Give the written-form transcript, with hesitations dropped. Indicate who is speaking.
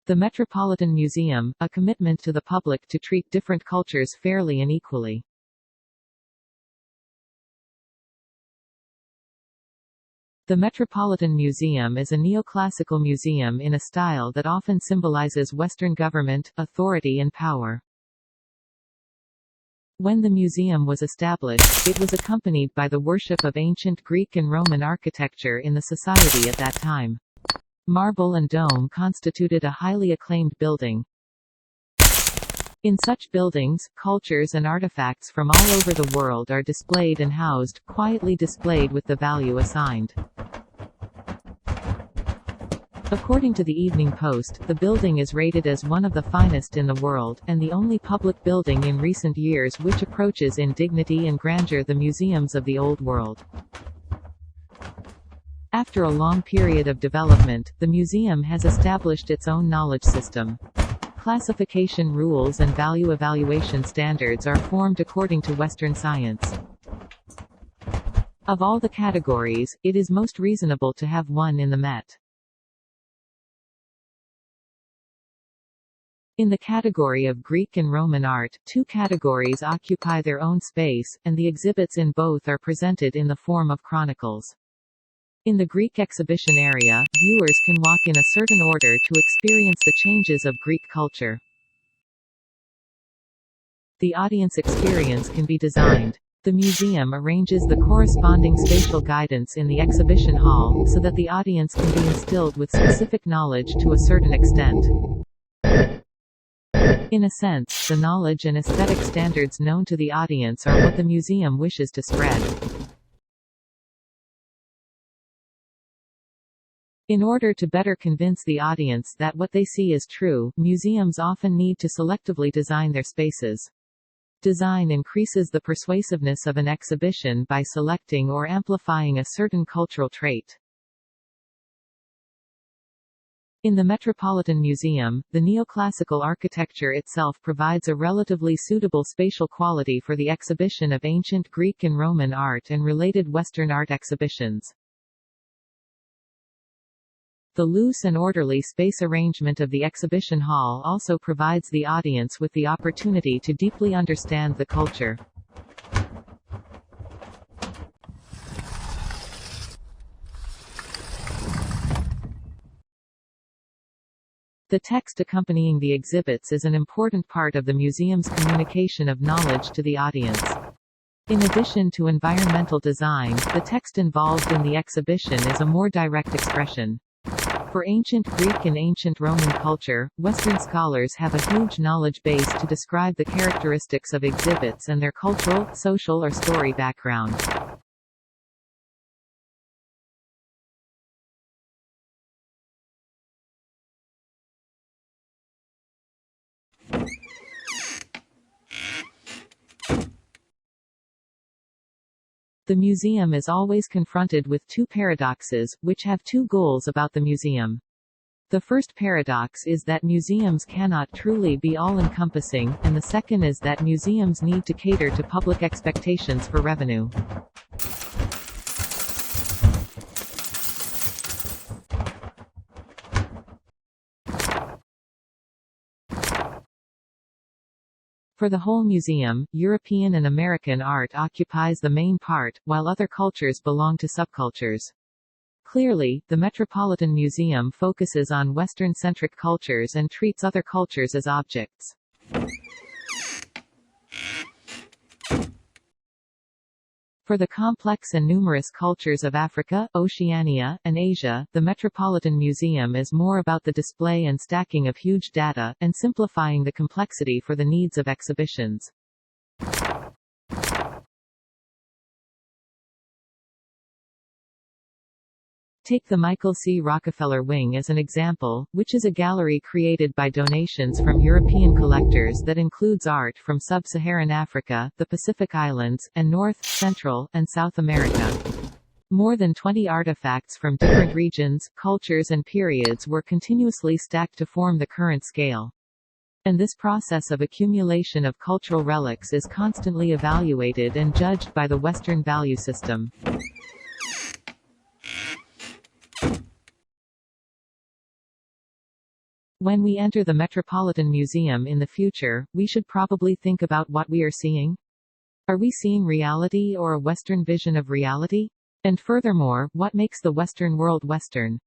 Speaker 1: The Metropolitan Museum, a commitment to the public to treat different cultures fairly and equally. The Metropolitan Museum is a neoclassical museum in a style that often symbolizes Western government, authority and power. When the museum was established, it was accompanied by the worship of ancient Greek and Roman architecture in the society at that time. Marble and dome constituted a highly acclaimed building. In such buildings, cultures and artifacts from all over the world are displayed and housed, quietly displayed with the value assigned. According to the Evening Post, the building is rated as one of the finest in the world, and the only public building in recent years which approaches in dignity and grandeur the museums of the Old World. After a long period of development, the museum has established its own knowledge system. Classification rules and value evaluation standards are formed according to Western science. Of all the categories, it is most reasonable to have one in the Met. In the category of Greek and Roman art, two categories occupy their own space, and the exhibits in both are presented in the form of chronicles. In the Greek exhibition area, viewers can walk in a certain order to experience the changes of Greek culture. The audience experience can be designed. The museum arranges the corresponding spatial guidance in the exhibition hall, so that the audience can be instilled with specific knowledge to a certain extent. In a sense, the knowledge and aesthetic standards known to the audience are what the museum wishes to spread. In order to better convince the audience that what they see is true, museums often need to selectively design their spaces. Design increases the persuasiveness of an exhibition by selecting or amplifying a certain cultural trait. In the Metropolitan Museum, the neoclassical architecture itself provides a relatively suitable spatial quality for the exhibition of ancient Greek and Roman art and related Western art exhibitions. The loose and orderly space arrangement of the exhibition hall also provides the audience with the opportunity to deeply understand the culture. The text accompanying the exhibits is an important part of the museum's communication of knowledge to the audience. In addition to environmental design, the text involved in the exhibition is a more direct expression. For ancient Greek and ancient Roman culture, Western scholars have a huge knowledge base to describe the characteristics of exhibits and their cultural, social or story background. The museum is always confronted with two paradoxes, which have two goals about the museum. The first paradox is that museums cannot truly be all-encompassing, and the second is that museums need to cater to public expectations for revenue. For the whole museum, European and American art occupies the main part, while other cultures belong to subcultures. Clearly, the Metropolitan Museum focuses on Western-centric cultures and treats other cultures as objects. For the complex and numerous cultures of Africa, Oceania, and Asia, the Metropolitan Museum is more about the display and stacking of huge data, and simplifying the complexity for the needs of exhibitions. Take the Michael C. Rockefeller Wing as an example, which is a gallery created by donations from European collectors that includes art from sub-Saharan Africa, the Pacific Islands, and North, Central, and South America. More than 20 artifacts from different regions, cultures and periods were continuously stacked to form the current scale. And this process of accumulation of cultural relics is constantly evaluated and judged by the Western value system. When we enter the Metropolitan Museum in the future, we should probably think about what we are seeing. Are we seeing reality or a Western vision of reality? And furthermore, what makes the Western world Western?